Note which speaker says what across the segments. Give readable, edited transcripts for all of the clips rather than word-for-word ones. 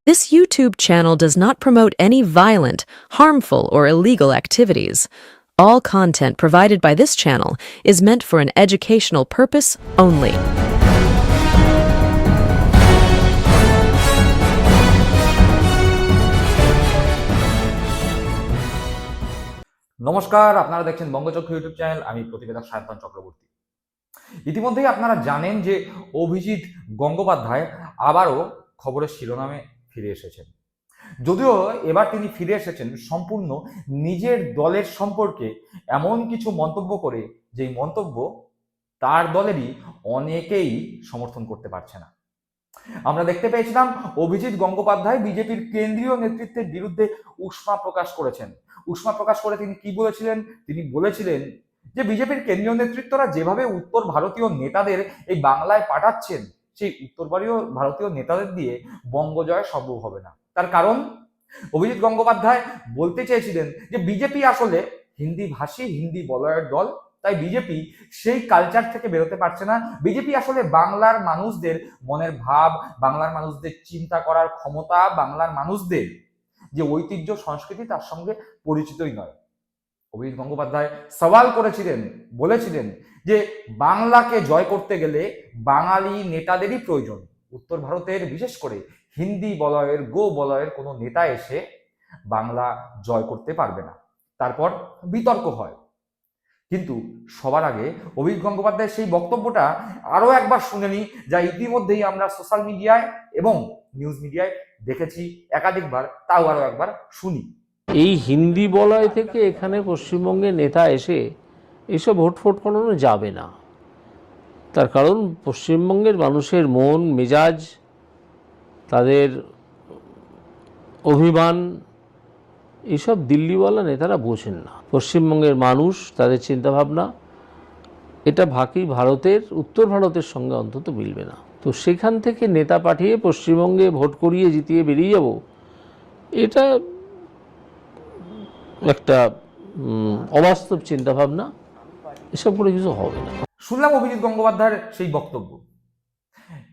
Speaker 1: This YouTube channel does not promote any violent, harmful, or illegal activities. All content provided by this channel is meant for an educational purpose only.
Speaker 2: নমস্কার, আপনারা দেখছেন বঙ্গচক্র YouTube channel. আমি প্রতিবেদক সায়ন্তন চক্রবর্তী। ইতিমধ্যেই আপনারা জানেন যে অভিজিৎ গঙ্গোপাধ্যায় আবারও খবরের শিরোনামে ফিরে এসেছেন। যদিও এবার তিনি ফিরে এসেছেন সম্পূর্ণ নিজের দলের সম্পর্কে এমন কিছু মন্তব্য করে, যেই মন্তব্য তার দলেরই অনেকেই সমর্থন করতে পারছে না। আমরা দেখতে পেয়েছিলাম অভিজিৎ গঙ্গোপাধ্যায় বিজেপির কেন্দ্রীয় নেতৃত্বের বিরুদ্ধে উষ্মা প্রকাশ করেছেন। উষ্মা প্রকাশ করে তিনি কি বলেছিলেন? তিনি বলেছিলেন যে বিজেপির কেন্দ্রীয় নেতৃত্বরা যেভাবে উত্তর ভারতীয় নেতাদের এই বাংলায় পাঠাচ্ছেন, সেই উত্তর ভারতীয় নেতাদের দিয়ে বঙ্গজয় সম্ভব হবে না। তার কারণ, অভিজিৎ গঙ্গোপাধ্যায় বলতে চেয়েছিলেন যে বিজেপি আসলে হিন্দি ভাষী, হিন্দি বলয়ের দল, তাই বিজেপি সেই কালচার থেকে বেরোতে পারছে না। বিজেপি আসলে বাংলার মানুষদের মনের ভাব, বাংলার মানুষদের চিন্তা করার ক্ষমতা, বাংলার মানুষদের যে ঐতিহ্য সংস্কৃতি, তার সঙ্গে পরিচিতই নয়। অভিজিৎ গঙ্গোপাধ্যায় সওয়াল করেছিলেন, বলেছিলেন যে বাংলাকে জয় করতে গেলে বাঙালি নেতাদেরই প্রয়োজন। উত্তর ভারতের বিশেষ করে হিন্দি বলয়ের, গো বলয়ের কোনো নেতা এসে বাংলা জয় করতে পারবে না। তারপর বিতর্ক হয়। কিন্তু সবার আগে অভিজিৎ গঙ্গোপাধ্যায়ের সেই বক্তব্যটা আরো একবার শুনে নিই, যা ইতিমধ্যেই আমরা সোশ্যাল মিডিয়ায় এবং নিউজ মিডিয়ায় দেখেছি একাধিকবার, তাও আরো একবার শুনি।
Speaker 3: এই হিন্দি বলয় থেকে এখানে পশ্চিমবঙ্গে নেতা এসে এইসব ভোট করানো যাবে না। তার কারণ পশ্চিমবঙ্গের মানুষের মন মেজাজ, তাদের অভিমান, এইসব দিল্লিওয়ালা নেতারা বোঝেন না। পশ্চিমবঙ্গের মানুষ, তাদের চিন্তাভাবনা, এটা বাকি ভারতের, উত্তর ভারতের সঙ্গে অন্তত মিলবে না। তো সেখান থেকে নেতা পাঠিয়ে পশ্চিমবঙ্গে ভোট করিয়ে জিতিয়ে বেরিয়ে যাব, এটা একটা অবাস্তব চিন্তাভাবনা। এসব করে কিছু হবে না।
Speaker 2: শুনলাম অভিজিৎ গঙ্গোপাধ্যায়ের সেই বক্তব্য।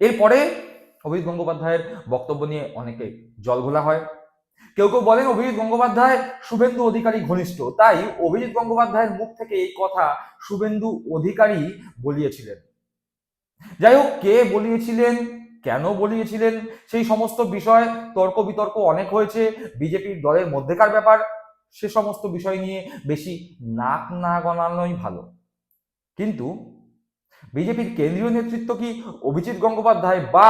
Speaker 2: এরপরে অভিজিৎ গঙ্গোপাধ্যায়ের বক্তব্য নিয়ে অনেকে জলঘোলা হয়। কেউ কেউ বলেন অভিজিৎ গঙ্গোপাধ্যায় শুভেন্দু অধিকারী ঘনিষ্ঠ, তাই অভিজিৎ গঙ্গোপাধ্যায়ের মুখ থেকে এই কথা শুভেন্দু অধিকারী বলিয়েছিলেন। যাই হোক, কে বলিয়েছিলেন, কেন বলিয়েছিলেন, সেই সমস্ত বিষয় তর্ক বিতর্ক অনেক হয়েছে। বিজেপির দলের মধ্যেকার ব্যাপার, সে সমস্ত বিষয় নিয়ে বেশি নাক না গলানোই ভালো। কিন্তু বিজেপির কেন্দ্রীয় নেতৃত্ব কি অভিজিৎ গঙ্গোপাধ্যায় বা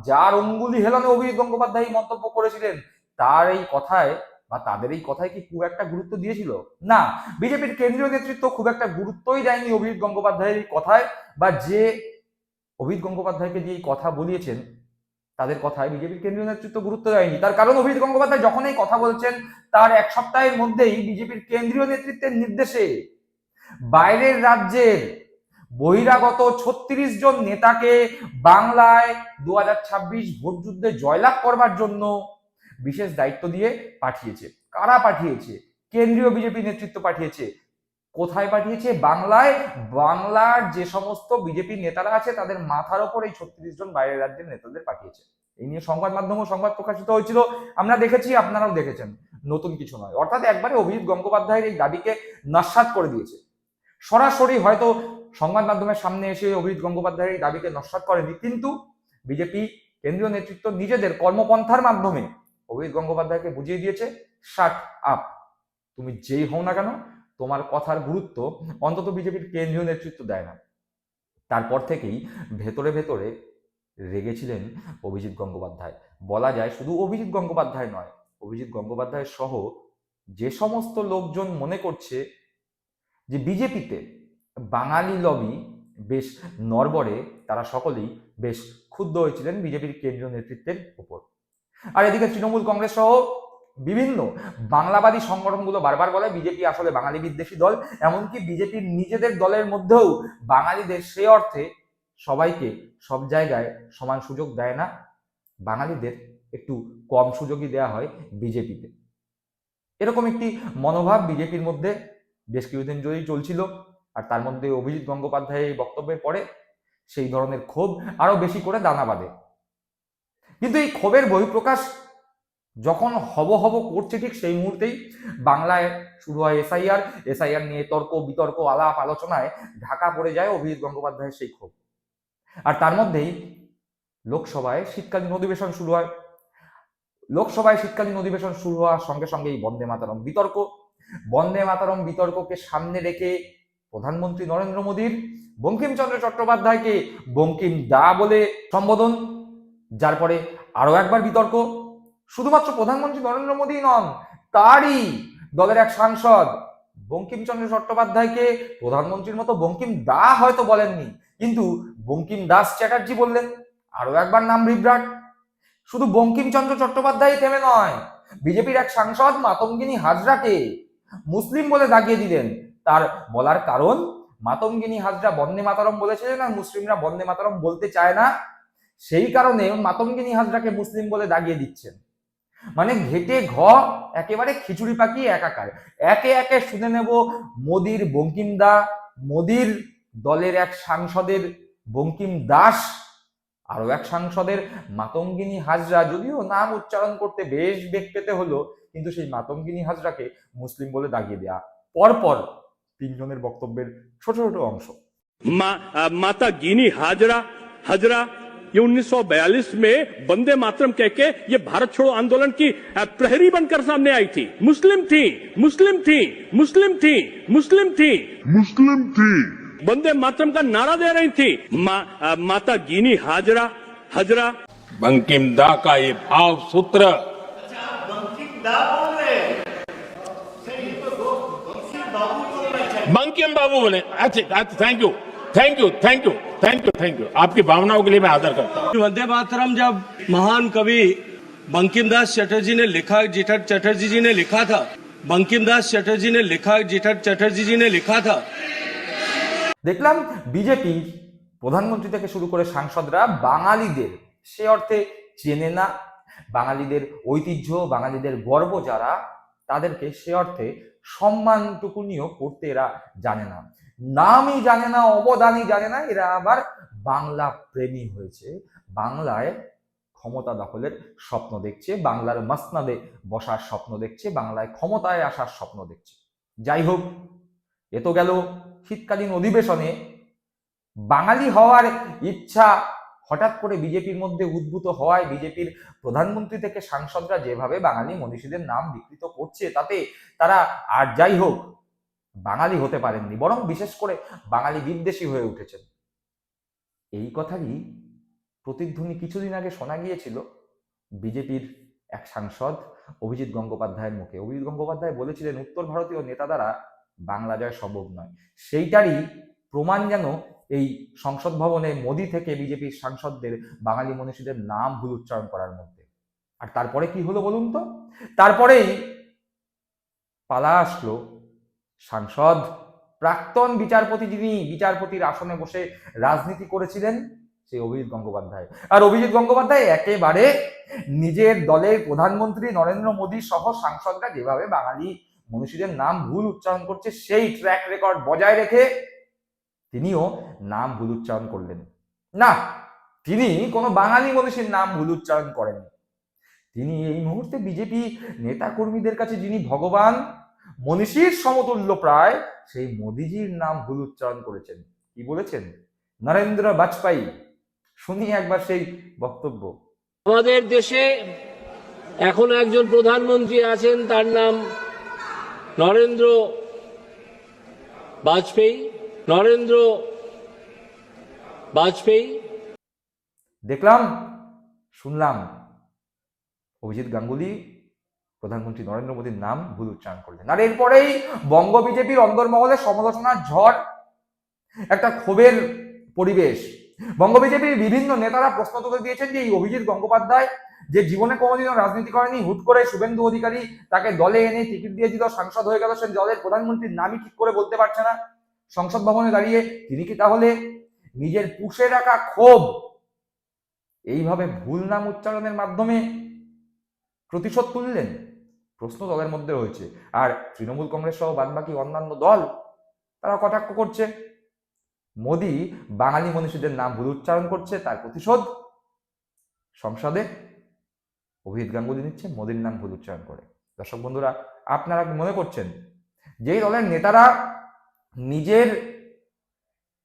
Speaker 2: যার অঙ্গুলি হেলানো অভিজিৎ গঙ্গোপাধ্যায় মন্তব্য করেছিলেন, তার এই কথায় বা তাদের এই কথায় কি খুব একটা গুরুত্ব দিয়েছিল? না, বিজেপির কেন্দ্রীয় নেতৃত্ব খুব একটা গুরুত্বই দেয়নি অভিজিৎ গঙ্গোপাধ্যায়ের এই কথায়, বা যে অভিজিৎ গঙ্গোপাধ্যায়কে যে এই কথা বলিয়েছেন তাদের কথায় বিজেপির কেন্দ্রীয় নেতৃত্ব গুরুত্ব দেয়নি। তার কারণ, অভিজিৎ গঙ্গোপাধ্যায় যখন এই কথা বলছেন, তার এক সপ্তাহের মধ্যেই বিজেপির কেন্দ্রীয় নেতৃত্বের নির্দেশে বাইরের রাজ্যের বহিরাগত ৩৬ জন নেতাকে বাংলায় ২০২৬ ভোট যুদ্ধে জয়লাভ করবার জন্য বিশেষ দায়িত্ব দিয়ে পাঠিয়েছে। কারা পাঠিয়েছে? কেন্দ্রীয় বিজেপি নেতৃত্ব পাঠিয়েছে। কোথায় পাঠিয়েছে? বাংলায়। বাংলার যে সমস্ত বিজেপি নেতারা আছে তাদের মাথার ওপর এই ৩৬ জন বাইরের রাজ্যের নেতাদের পাঠিয়েছে। এই নিয়ে সংবাদ মাধ্যমে সংবাদ প্রকাশিত হয়েছিল, আমরা দেখেছি, আপনারাও দেখেছেন। নতুন কিছু নয়। অর্থাৎ একবারে অভিজিৎ গঙ্গোপাধ্যায়ের এই দাবিকে নস্যাৎ করে দিয়েছে। সরাসরি হয়তো সংবাদ মাধ্যমের সামনে এসে অভিজিৎ গঙ্গোপাধ্যায়ের এই দাবিকে নস্যাৎ করেনি, কিন্তু বিজেপি কেন্দ্রীয় নেতৃত্ব নিজেদের কর্মপন্থার মাধ্যমে অভিজিৎ গঙ্গোপাধ্যায়কে বুঝিয়ে দিয়েছে, শাট আপ, তুমি যেই হও না কেন, তোমার কথার গুরুত্ব অন্তত বিজেপির কেন্দ্রীয় নেতৃত্ব দেয় না। তারপর থেকেই ভেতরে ভেতরে রেগেছিলেন অভিজিৎ গঙ্গোপাধ্যায়। বলা যায় শুধু অভিজিৎ গঙ্গোপাধ্যায় নয়, অভিজিৎ গঙ্গোপাধ্যায় সহ যে সমস্ত লোকজন মনে করছে যে বিজেপিতে বাঙালি লবি বেশ নড়বড়ে, তারা সকলেই বেশ ক্ষুব্ধ হয়েছিলেন বিজেপির কেন্দ্রীয় নেতৃত্বের উপর। আর এদিকে তৃণমূল কংগ্রেস সহ বিভিন্ন বাংলাবাদী সংগঠনগুলো বারবার বলে বিজেপি আসলে বাঙালি বিদ্বেষী দল। এমনকি বিজেপির নিজেদের দলের মধ্যেও বাঙালিদের সে অর্থে সবাইকে সব জায়গায় সমান সুযোগ দেয় না, বাঙালিদের একটু কম সুযোগই দেওয়া হয় বিজেপিতে। এরকম একটি মনোভাব বিজেপির মধ্যে বেশ কিছুদিন ধরেই চলছিল। আর তার মধ্যে অভিজিৎ গঙ্গোপাধ্যায়ের এই বক্তব্যের পরে সেই ধরনের ক্ষোভ আরো বেশি করে দানা বাঁধে। কিন্তু এই ক্ষোভের বহিঃপ্রকাশ যখন হব হব করছে ঠিক সেই মুহূর্তেই বাংলায় শুরু হয় এসআইআর নিয়ে তর্ক বিতর্ক আলাপ আলোচনায় ঢাকা পড়ে যায় অভিজিৎ গঙ্গোপাধ্যায়ের সেই ক্ষোভ। আর তার মধ্যেই লোকসভায় শীতকালীন অধিবেশন শুরু হয়। লোকসভায় শীতকালীন অধিবেশন শুরু হওয়ার সঙ্গে সঙ্গেই বন্দে মাতরম বিতর্ককে সামনে রেখে প্রধানমন্ত্রী নরেন্দ্র মোদীর বঙ্কিমচন্দ্র চট্টোপাধ্যায়কে বঙ্কিম দা বলে সম্বোধন, যার পরে আরো একবার বিতর্ক। শুধুমাত্র প্রধানমন্ত্রী নরেন্দ্র মোদী নন, তারই দলের এক সাংসদ বঙ্কিমচন্দ্র চট্টোপাধ্যায়কে প্রধানমন্ত্রীর মতো বঙ্কিম দা হয়তো বলেননি, কিন্তু বঙ্কিম দাস চ্যাটার্জি বললেন। আরো একবার নাম বিভ্রাট। শুধু বঙ্কিমচন্দ্র চট্টোপাধ্যায় থেমে নয়, বিজেপির এক সাংসদ মাতঙ্গিনী হাজরাকে মুসলিম বলে দাগিয়ে দিলেন। তার বলার কারণ, মাতঙ্গিনী হাজরা বন্দে মাতরম বলেছিলেন আর মুসলিমরা বন্দে মাতরম বলতে চায় না, সেই কারণে মাতঙ্গিনী হাজরাকে মুসলিম বলে দাগিয়ে দিচ্ছেন। মানে ঘেটে ঘ একেবারে খিচুড়ি পাকিয়ে একাকার। একে একে শুনে নেব মোদির বঙ্কিম দা, মোদির দলের এক সাংসদের বঙ্কিম দাস, আরো এক সাংসদের মাতঙ্গিনী হাজরা। যদিও নাম উচ্চারণ করতে বেশ বেগ পেতে হলো, কিন্তু সেই মাতঙ্গিনী হাজরাকে মুসলিম বলে দাগিয়ে দেয়া। পরপর তিনজনের বক্তব্যের ছোট ছোট অংশ।
Speaker 4: माता गिनी हाजरा हजरा ये 1942 में वंदे मातरम कह के ये भारत छोड़ो आंदोलन की प्रहरी बनकर सामने आई थी। मुस्लिम थी मुस्लिम थी मुस्लिम थी मुस्लिम थी मुस्लिम थी, वंदे मातरम का नारा दे रही थी। माता गिनी हाजरा हजरा
Speaker 5: बंकिम दा का ये भाव सूत्र बंकिम बाबू बोले। अच्छा, thank you thank you thank you thank you thank you, आपकी भावनाओं के लिए मैं आदर करता हूँ।
Speaker 6: वंदे मातरम जब महान कवि बंकिम दास चटर्जी ने लिखा, जेठा चटर्जी जी ने लिखा था, बंकिम दास चटर्जी ने लिखा, जेठा चटर्जी जी ने लिखा था।
Speaker 2: দেখলাম বিজেপির প্রধানমন্ত্রী থেকে শুরু করে সাংসদরা বাঙালিদের সে অর্থে চেনে না, বাঙালিদের ঐতিহ্য বাঙালিদের গর্ব যারা, তাদেরকে সে অর্থে সম্মানটুকুনিও করতে এরা জানে না, নামই জানে না, অবদানই জানে না। এরা আবার বাংলা প্রেমী হয়েছে, বাংলায় ক্ষমতা দখলের স্বপ্ন দেখছে, বাংলার মাসনাদে বসার স্বপ্ন দেখছে, বাংলায় ক্ষমতায় আসার স্বপ্ন দেখছে। যাই হোক, এ তো গেল শীতকালীন অধিবেশনে বাঙালি হওয়ার ইচ্ছা হঠাৎ করে বিজেপির মধ্যে উদ্ভূত হওয়ায় বিজেপির প্রধানমন্ত্রী থেকে সাংসদরা যেভাবে বাঙালি মনীষীদের নাম বিকৃত করছে, তাতে তারা আর যাই হোক বাঙালি হতে পারেননি, বরং বিশেষ করে বাঙালি বিদ্বেষী হয়ে উঠেছেন। এই কথারই প্রতিধ্বনি কিছুদিন আগে শোনা গিয়েছিল বিজেপির এক সাংসদ অভিজিৎ গঙ্গোপাধ্যায়ের মুখে। অভিজিৎ গঙ্গোপাধ্যায় বলেছিলেন উত্তর ভারতীয় নেতা দ্বারা বাংলা জয় সম্ভব নয়। সেইটারই প্রমাণ যেন এই সংসদ ভবনে মোদি থেকে বিজেপির সাংসদদের বাঙালি মনীষীদের নাম ভুল উচ্চারণ করার মধ্যে। আর তারপরে কি হলো বলুন তো? তারপরেই পালা আসলো সাংসদ, প্রাক্তন বিচারপতি, যিনি বিচারপতির আসনে বসে রাজনীতি করেছিলেন, সেই অভিজিৎ গঙ্গোপাধ্যায়। আর অভিজিৎ গঙ্গোপাধ্যায় একেবারে নিজের দলের প্রধানমন্ত্রী নরেন্দ্র মোদী সহ সাংসদরা যেভাবে বাঙালি মনীষীদের নাম ভুল উচ্চারণ করছে, সেই ট্র্যাক রেকর্ড বজায় রেখে তিনিও নাম ভুল উচ্চারণ করলেন না। তিনি কোনো বাঙালি মনীষীর নাম ভুল উচ্চারণ করেননি। তিনি এই মুহূর্তে বিজেপি নেতা কর্মীদের কাছে যিনি ভগবান, মনীষীর সমতুল্য প্রায়, সেই মোদিজির নাম ভুল উচ্চারণ করেছেন। কি বলেছেন? নরেন্দ্র বাজপেয়ী। শুনি একবার সেই বক্তব্য।
Speaker 3: আমাদের দেশে এখন একজন প্রধানমন্ত্রী আছেন, তার নাম নরেন্দ্র বাজপেয়ী। নরেন্দ্র বাজপেয়ী।
Speaker 2: দেখলাম, শুনলাম অভিজিৎ গাঙ্গুলি প্রধানমন্ত্রী নরেন্দ্র মোদীর নাম ভুল উচ্চারণ করলেন। আর এরপরেই বঙ্গ বিজেপির অন্দরমহলে সমালোচনার ঝড়, একটা ক্ষোভের পরিবেশ। বঙ্গ বিজেপির বিভিন্ন নেতারা প্রশ্ন তুলে দিয়েছেন যে এই অভিজিৎ গঙ্গোপাধ্যায়, যে জীবনে কোনোদিনও রাজনীতি করেনি, হুট করে শুভেন্দু অধিকারী তাকে দলে এনে টিকিট দিয়ে দিল, সাংসদ হয়ে গেল, সে দলের প্রধানমন্ত্রীর নামই ঠিক করে বলতে পারছে না। সংসদ ভবনে দাঁড়িয়ে তিনি কি তাহলে নিজের পুষে রাখা ক্ষোভ এইভাবে ভুল নাম উচ্চারণের মাধ্যমে প্রতিশোধ তুললেন? প্রশ্ন দলের মধ্যে রয়েছে। আর তৃণমূল কংগ্রেস সহ বাদবাকি অন্যান্য দল তারা কটাক্ষ করছে, মোদি বাঙালি মনীষীদের নাম ভুল উচ্চারণ করছে, তার প্রতিশোধ সংসদে। অভিজিৎ গাঙ্গুলি নিচ্ছে মোদির নাম ভুল উচ্চারণ করে। দর্শক বন্ধুরা, আপনারা কি মনে করছেন যেই দলের নেতারা নিজের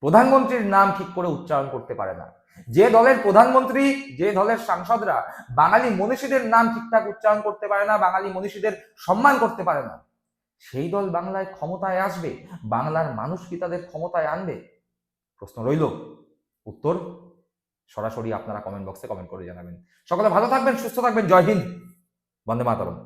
Speaker 2: প্রধানমন্ত্রীর নাম ঠিক করে উচ্চারণ করতে পারে না, যে দলের প্রধানমন্ত্রী, যে দলের সাংসদরা বাঙালি মনীষীদের নাম ঠিকঠাক উচ্চারণ করতে পারে না, বাঙালি মনীষীদের সম্মান করতে পারে না, সেই দল বাংলায় ক্ষমতায় আসবে? বাংলার মানুষ কি তাদের ক্ষমতায় আনবে? প্রশ্ন রইল, উত্তর সরাসরি আপনারা কমেন্ট বক্সে কমেন্ট করে জানাবেন। সকলে ভালো থাকবেন, সুস্থ থাকবেন। জয় হিন্দ, বন্দে মাতরম।